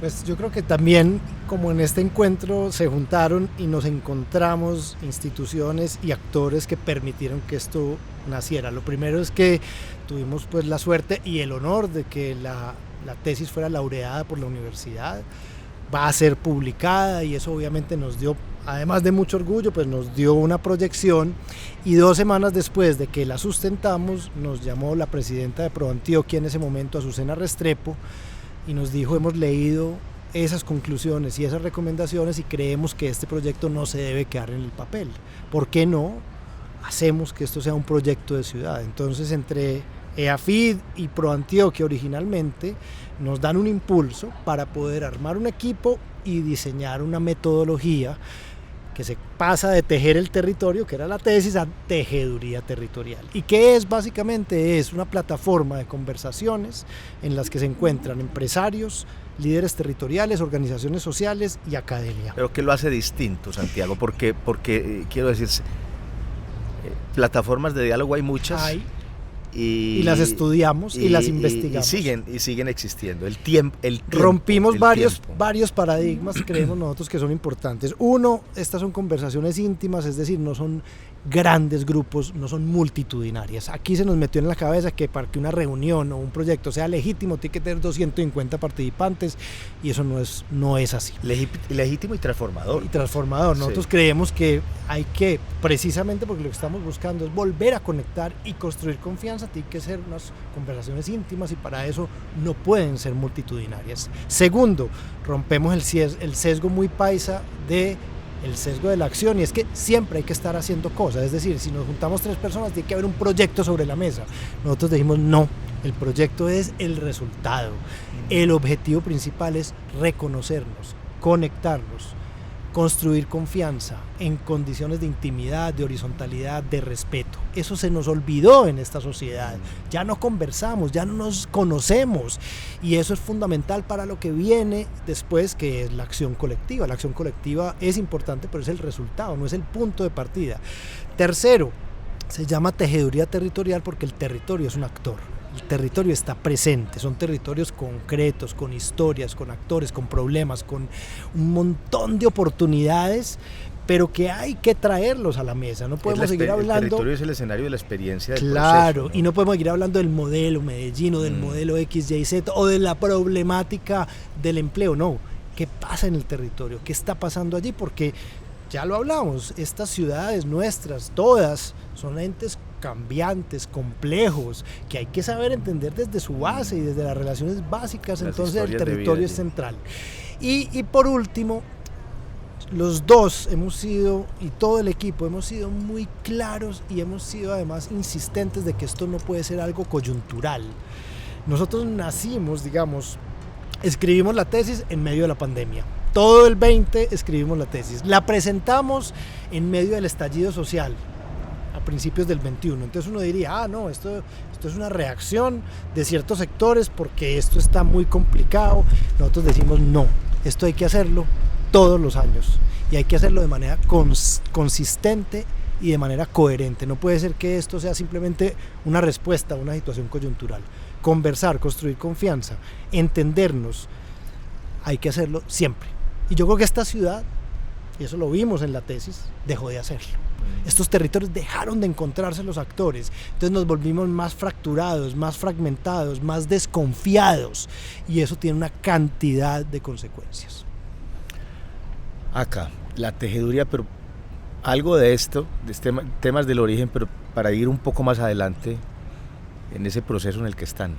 Pues yo creo que también, como en este encuentro, se juntaron y nos encontramos instituciones y actores que permitieron que esto naciera. Lo primero es que tuvimos pues la suerte y el honor de que la tesis fuera laureada por la universidad, va a ser publicada y eso obviamente nos dio, además de mucho orgullo, pues nos dio una proyección, y 2 semanas después de que la sustentamos nos llamó la presidenta de ProAntioquia en ese momento, Azucena Restrepo, y nos dijo: hemos leído esas conclusiones y esas recomendaciones y creemos que este proyecto no se debe quedar en el papel. ¿Por qué no hacemos que esto sea un proyecto de ciudad? Entonces, entre EAFID y ProAntioquia originalmente nos dan un impulso para poder armar un equipo y diseñar una metodología que se pasa de tejer el territorio, que era la tesis, a tejeduría territorial. ¿Y qué es? Básicamente es una plataforma de conversaciones en las que se encuentran empresarios, líderes territoriales, organizaciones sociales y academia. ¿Pero qué lo hace distinto, Santiago? Porque quiero decir, plataformas de diálogo hay muchas. Y las estudiamos y las investigamos. Y siguen existiendo. El rompimos varios paradigmas, creemos nosotros, que son importantes. Uno, estas son conversaciones íntimas, es decir, no son grandes grupos, no son multitudinarias. Aquí se nos metió en la cabeza que para que una reunión o un proyecto sea legítimo tiene que tener 250 participantes, y eso no es así. Legítimo y transformador. Nosotros creemos que hay que, precisamente porque lo que estamos buscando es volver a conectar y construir confianza, tiene que ser unas conversaciones íntimas, y para eso no pueden ser multitudinarias. Segundo, rompemos el sesgo muy paisa el sesgo de la acción, y es que siempre hay que estar haciendo cosas. Es decir, si nos juntamos 3 personas tiene que haber un proyecto sobre la mesa. Nosotros dijimos no, el proyecto es el resultado. El objetivo principal es reconocernos, conectarnos, construir confianza en condiciones de intimidad, de horizontalidad, de respeto. Eso se nos olvidó en esta sociedad. Ya no conversamos, ya no nos conocemos, y eso es fundamental para lo que viene después, que es la acción colectiva. La acción colectiva es importante, pero es el resultado, no es el punto de partida. Tercero, se llama tejeduría territorial porque el territorio es un actor. El territorio está presente, son territorios concretos, con historias, con actores, con problemas, con un montón de oportunidades, pero que hay que traerlos a la mesa. No podemos seguir hablando. El territorio es el escenario de la experiencia del proceso, ¿no? Y no podemos seguir hablando del modelo Medellín o del modelo X, Y, Z o de la problemática del empleo. No, ¿qué pasa en el territorio? ¿Qué está pasando allí? Porque ya lo hablamos, estas ciudades nuestras, todas, son entes cambiantes, complejos, que hay que saber entender desde su base y desde las relaciones básicas. Entonces el territorio es central. Y por último, los dos hemos sido, y todo el equipo, hemos sido muy claros y hemos sido además insistentes de que esto no puede ser algo coyuntural. Nosotros nacimos, digamos, escribimos la tesis en medio de la pandemia. Todo el 20 escribimos la tesis. La presentamos en medio del estallido social, a principios del 21. Entonces uno diría, no, esto es una reacción de ciertos sectores porque esto está muy complicado. Nosotros decimos, no, esto hay que hacerlo todos los años y hay que hacerlo de manera consistente y de manera coherente. No puede ser que esto sea simplemente una respuesta a una situación coyuntural. Conversar, construir confianza, entendernos, hay que hacerlo siempre. Y yo creo que esta ciudad, y eso lo vimos en la tesis, dejó de hacerlo. Estos territorios dejaron de encontrarse los actores, entonces nos volvimos más fracturados, más fragmentados, más desconfiados, y eso tiene una cantidad de consecuencias. Acá, la tejeduría, pero algo de esto, de temas del origen, pero para ir un poco más adelante en ese proceso en el que están.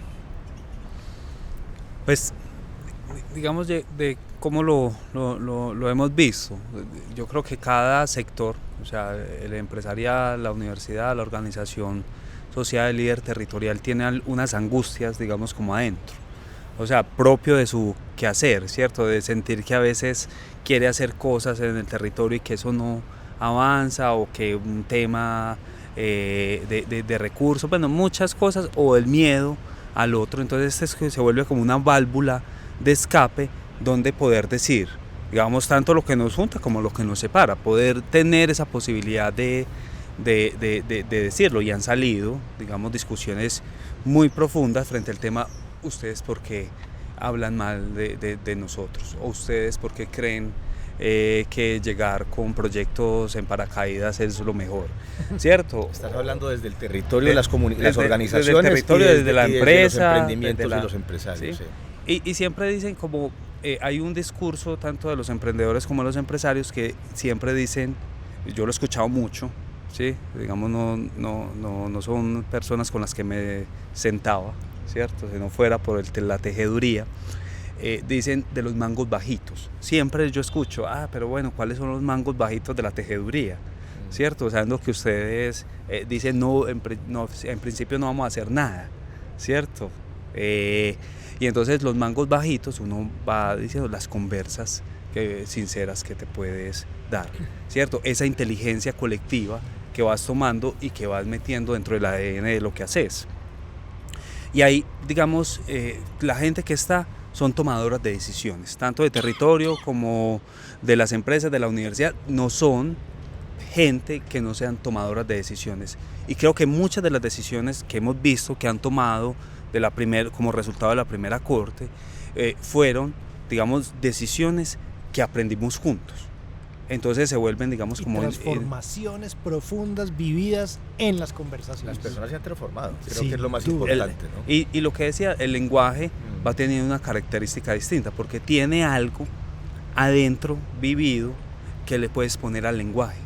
Pues, digamos, de ¿cómo lo hemos visto? Yo creo que cada sector, o sea, el empresarial, la universidad, la organización social, el líder territorial, tiene unas angustias, digamos, como adentro. O sea, propio de su quehacer, ¿cierto? De sentir que a veces quiere hacer cosas en el territorio y que eso no avanza, o que un tema de recursos, bueno, muchas cosas, o el miedo al otro. Entonces se vuelve como una válvula de escape donde poder decir, digamos, tanto lo que nos junta como lo que nos separa, poder tener esa posibilidad de decirlo. Y han salido, digamos, discusiones muy profundas frente al tema: ustedes por qué hablan mal de nosotros, o ustedes por qué creen que llegar con proyectos en paracaídas es lo mejor, ¿cierto? Estás hablando desde el territorio, las organizaciones, desde el territorio, desde la empresa, los emprendimientos y los empresarios. ¿sí? Sí. Y siempre dicen como, hay un discurso tanto de los emprendedores como de los empresarios que siempre dicen, yo lo he escuchado mucho, ¿sí? Digamos, no son personas con las que me sentaba, ¿cierto? Si no fuera por la tejeduría, dicen de los mangos bajitos. Siempre yo escucho, pero bueno, ¿cuáles son los mangos bajitos de la tejeduría? ¿Cierto? Sabiendo que ustedes dicen, no, en principio no vamos a hacer nada, ¿cierto? Y entonces los mangos bajitos, uno va diciendo las conversas sinceras que te puedes dar, ¿cierto? Esa inteligencia colectiva que vas tomando y que vas metiendo dentro del ADN de lo que haces. Y ahí, digamos, la gente que está son tomadoras de decisiones, tanto de territorio como de las empresas, de la universidad. No son gente que no sean tomadoras de decisiones. Y creo que muchas de las decisiones que hemos visto que han tomado como resultado de la primera corte fueron, digamos, decisiones que aprendimos juntos. Entonces se vuelven, digamos, como transformaciones profundas vividas en las conversaciones. Las personas se han transformado, creo Sí, que es lo más importante, ¿no? Y lo que decía, el lenguaje va teniendo una característica distinta, porque tiene algo adentro vivido que le puedes poner al lenguaje,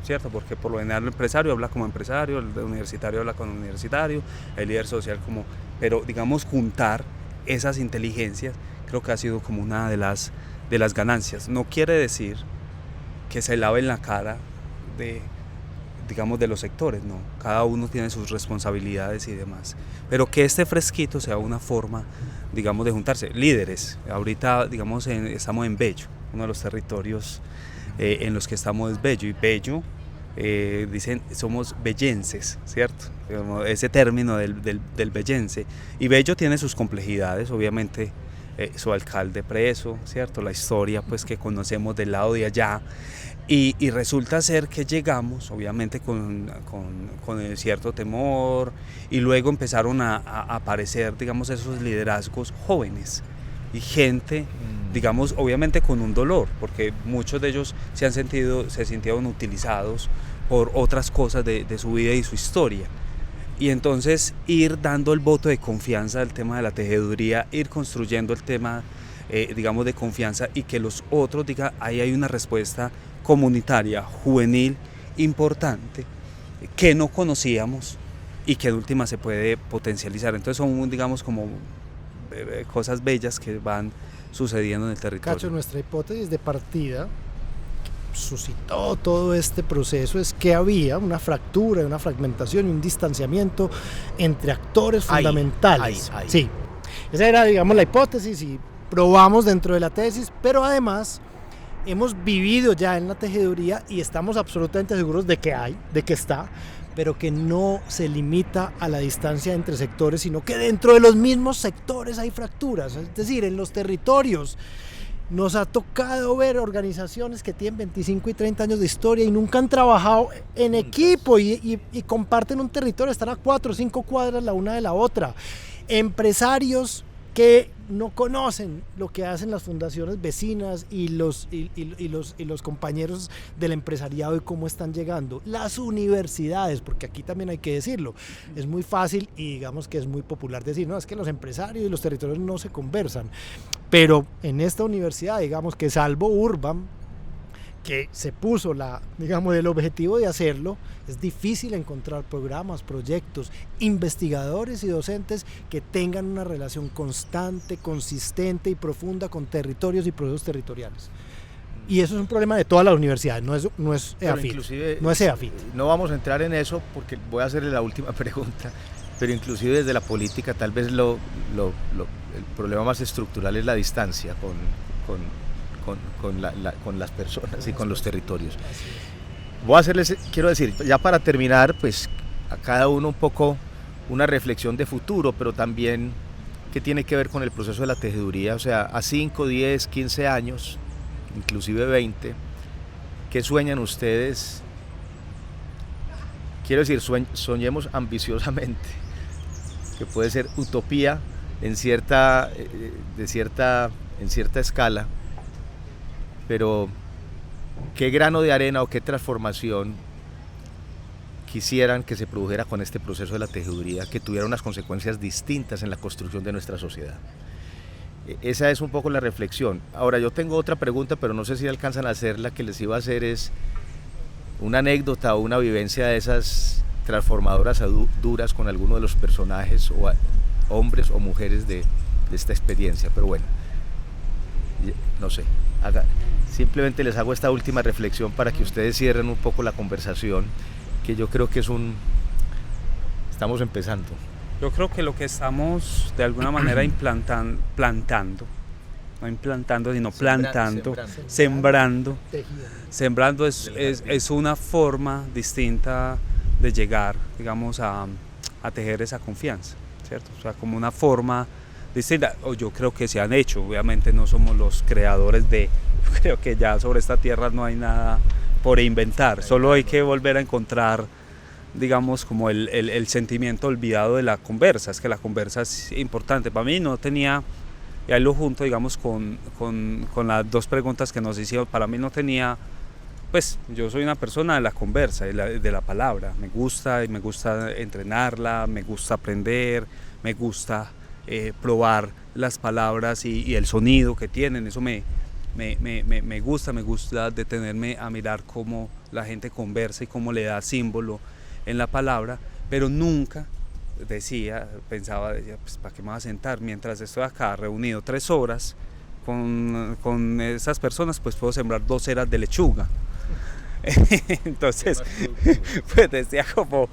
¿cierto? Porque por lo general el empresario habla como empresario, el universitario habla como universitario, el líder social como... Pero, digamos, juntar esas inteligencias creo que ha sido como una de las ganancias. No quiere decir que se laven la cara digamos, de los sectores, no. Cada uno tiene sus responsabilidades y demás. Pero que este fresquito sea una forma, digamos, de juntarse. Líderes, ahorita, digamos, estamos en Bello, uno de los territorios en los que estamos es Bello. Y Bello, dicen, somos bellenses, ¿cierto? Ese término del bellense. Y Bello tiene sus complejidades, obviamente. Su alcalde preso, ¿cierto? La historia pues que conocemos del lado de allá, y resulta ser que llegamos obviamente con cierto temor, y luego empezaron a aparecer, digamos, esos liderazgos jóvenes y gente, digamos, obviamente con un dolor, porque muchos de ellos se sintieron utilizados por otras cosas de su vida y su historia. Y entonces ir dando el voto de confianza al tema de la tejeduría, ir construyendo el tema, digamos, de confianza, y que los otros digan, ahí hay una respuesta comunitaria, juvenil, importante, que no conocíamos y que en última se puede potencializar. Entonces son, digamos, como cosas bellas que van sucediendo en el territorio. Cacho, nuestra hipótesis de partida suscitó todo este proceso es que había una fractura, una fragmentación y un distanciamiento entre actores fundamentales. Sí, esa era, digamos, la hipótesis, y probamos dentro de la tesis, pero además hemos vivido ya en la tejeduría y estamos absolutamente seguros de que está, pero que no se limita a la distancia entre sectores, sino que dentro de los mismos sectores hay fracturas. Es decir, en los territorios nos ha tocado ver organizaciones que tienen 25 y 30 años de historia y nunca han trabajado en equipo y comparten un territorio, están a 4 o 5 cuadras la una de la otra. Empresarios que no conocen lo que hacen las fundaciones vecinas y los compañeros del empresariado y cómo están llegando. Las universidades, porque aquí también hay que decirlo, es muy fácil y digamos que es muy popular decir, no, es que los empresarios y los territorios no se conversan, pero en esta universidad, digamos que salvo Urban, que se puso el objetivo de hacerlo, es difícil encontrar programas, proyectos, investigadores y docentes que tengan una relación constante, consistente y profunda con territorios y procesos territoriales. Y eso es un problema de todas las universidades, no es EAFIT. No vamos a entrar en eso porque voy a hacerle la última pregunta, pero inclusive desde la política tal vez el problema más estructural es la distancia con las personas y con los territorios. Quiero decir, ya para terminar, pues a cada uno un poco una reflexión de futuro, pero también que tiene que ver con el proceso de la tejeduría, o sea, a 5, 10, 15 años, inclusive 20, ¿qué sueñan ustedes? Quiero decir, soñemos ambiciosamente, que puede ser utopía en cierta escala, pero ¿qué grano de arena o qué transformación quisieran que se produjera con este proceso de la tejeduría, que tuviera unas consecuencias distintas en la construcción de nuestra sociedad? Esa es un poco la reflexión. Ahora, yo tengo otra pregunta, pero no sé si alcanzan a hacerla. Que les iba a hacer es una anécdota o una vivencia de esas transformadoras duras con alguno de los personajes, o hombres o mujeres de esta experiencia. Pero bueno, no sé, simplemente les hago esta última reflexión para que ustedes cierren un poco la conversación, que yo creo que estamos empezando. Yo creo que lo que estamos de alguna manera sembrando es una forma distinta de llegar, digamos, a tejer esa confianza, ¿cierto? O sea, como una forma distinta. Yo creo que se han hecho, obviamente no somos los creadores yo creo que ya sobre esta tierra no hay nada por inventar, solo hay que volver a encontrar, digamos, como el sentimiento olvidado de la conversa. Es que la conversa es importante. Para mí no tenía, y ahí lo junto, digamos, con las dos preguntas que nos hicieron, para mí no tenía, pues yo soy una persona de la conversa, de la palabra. Me gusta entrenarla, me gusta aprender, me gusta probar las palabras y el sonido que tienen. Eso me gusta detenerme a mirar cómo la gente conversa y cómo le da símbolo en la palabra, pero nunca pensaba, pues ¿para qué me voy a sentar? Mientras estoy acá reunido 3 horas con esas personas, pues puedo sembrar 2 eras de lechuga. Entonces, pues decía como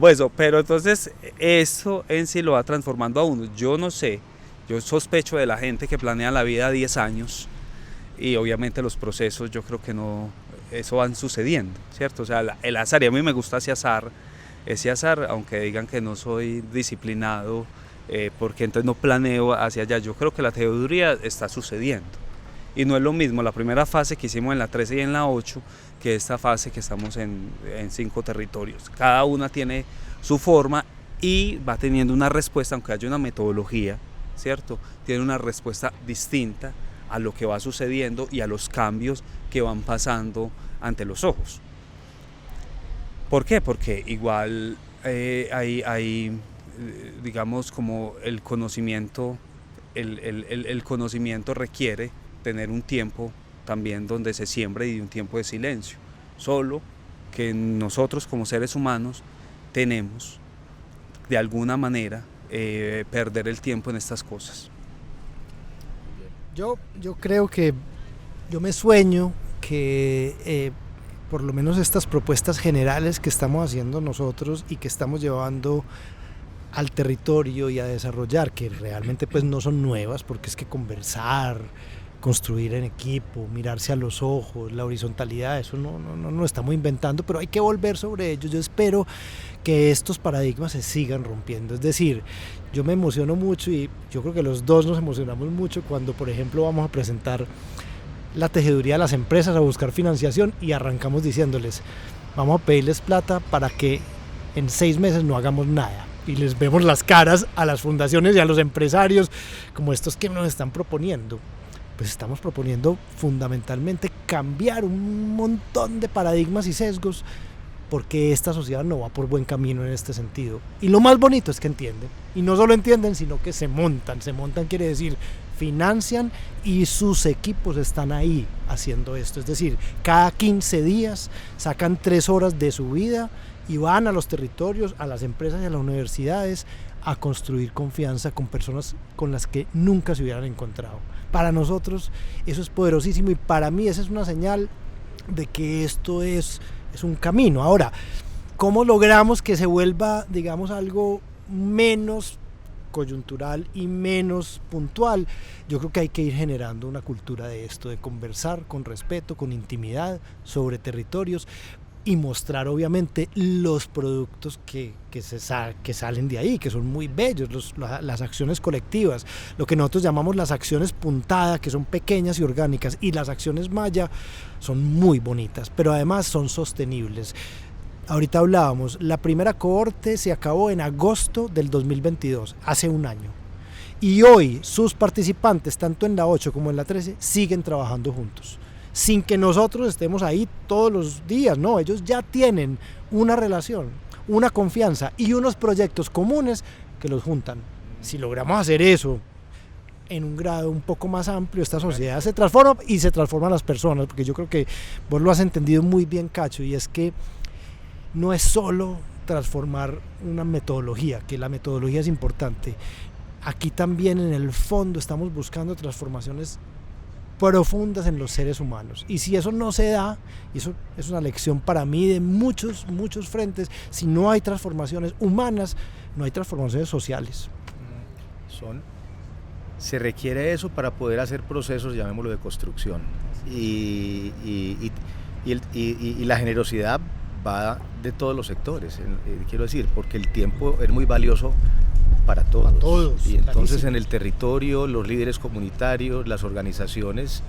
eso, pero entonces eso en sí lo va transformando a uno. Yo no sé, yo sospecho de la gente que planea la vida a 10 años, y obviamente los procesos yo creo que no, eso van sucediendo, ¿cierto? O sea, el azar, y a mí me gusta ese azar, aunque digan que no soy disciplinado, porque entonces no planeo hacia allá. Yo creo que la tejeduría está sucediendo, y no es lo mismo la primera fase que hicimos en la 13 y en la 8 que esta fase que estamos en 5 territorios. Cada una tiene su forma y va teniendo una respuesta, aunque haya una metodología, ¿cierto? Tiene una respuesta distinta a lo que va sucediendo y a los cambios que van pasando ante los ojos. ¿Por qué? Porque igual hay digamos, como el conocimiento requiere tener un tiempo también donde se siembra y un tiempo de silencio. Solo que nosotros como seres humanos tenemos de alguna manera perder el tiempo en estas cosas. Yo creo que yo me sueño que por lo menos estas propuestas generales que estamos haciendo nosotros y que estamos llevando al territorio y a desarrollar, que realmente pues no son nuevas, porque es que conversar, construir en equipo, mirarse a los ojos, la horizontalidad, eso no estamos inventando, pero hay que volver sobre ellos. Yo espero que estos paradigmas se sigan rompiendo. Es decir, yo me emociono mucho, y yo creo que los dos nos emocionamos mucho cuando, por ejemplo, vamos a presentar la tejeduría a las empresas, a buscar financiación, y arrancamos diciéndoles, vamos a pedirles plata para que en 6 meses no hagamos nada. Y les vemos las caras a las fundaciones y a los empresarios como estos que nos están proponiendo. Pues estamos proponiendo fundamentalmente cambiar un montón de paradigmas y sesgos, porque esta sociedad no va por buen camino en este sentido. Y lo más bonito es que entienden, y no solo entienden, sino que se montan quiere decir financian y sus equipos están ahí haciendo esto. Es decir, cada 15 días sacan 3 horas de su vida y van a los territorios, a las empresas y a las universidades a construir confianza con personas con las que nunca se hubieran encontrado. Para nosotros eso es poderosísimo y para mí esa es una señal de que esto es un camino. Ahora, ¿cómo logramos que se vuelva, digamos, algo menos coyuntural y menos puntual? Yo creo que hay que ir generando una cultura de esto, de conversar con respeto, con intimidad sobre territorios y mostrar obviamente los productos que salen de ahí, que son muy bellos, las acciones colectivas, lo que nosotros llamamos las acciones puntada, que son pequeñas y orgánicas, y las acciones malla son muy bonitas, pero además son sostenibles. Ahorita hablábamos, la primera cohorte se acabó en agosto del 2022, hace un año. Y hoy sus participantes, tanto en la 8 como en la 13, siguen trabajando juntos. Sin que nosotros estemos ahí todos los días, no, ellos ya tienen una relación, una confianza y unos proyectos comunes que los juntan. Si logramos hacer eso en un grado un poco más amplio, esta sociedad se transforma y se transforman las personas, porque yo creo que vos lo has entendido muy bien, Cacho, y es que no es solo transformar una metodología, que la metodología es importante. Aquí también en el fondo estamos buscando transformaciones profundas en los seres humanos. Y si eso no se da, y eso es una lección para mí de muchos frentes, si no hay transformaciones humanas, no hay transformaciones sociales. Se requiere eso para poder hacer procesos, llamémoslo, de construcción. Y la generosidad va de todos los sectores, quiero decir, porque el tiempo es muy valioso para todos. Y entonces clarísimo. En el territorio, los líderes comunitarios, las organizaciones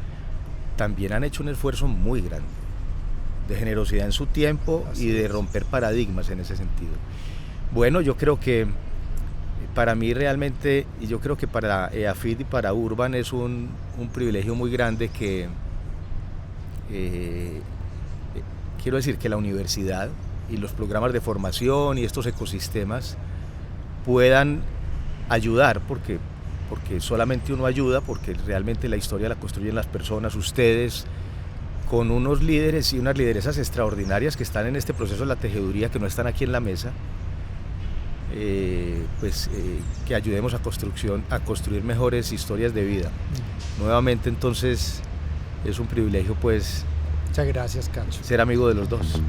también han hecho un esfuerzo muy grande de generosidad en su tiempo y de romper paradigmas en ese sentido. Bueno, yo creo que para mí realmente, y yo creo que para EAFIT y para Urban es un privilegio muy grande que quiero decir que la universidad y los programas de formación y estos ecosistemas puedan ayudar, porque solamente uno ayuda, porque realmente la historia la construyen las personas, ustedes, con unos líderes y unas lideresas extraordinarias que están en este proceso de la tejeduría, que no están aquí en la mesa, que ayudemos a construir mejores historias de vida. Nuevamente, entonces, es un privilegio, pues, muchas gracias, Cacho, ser amigo de los dos.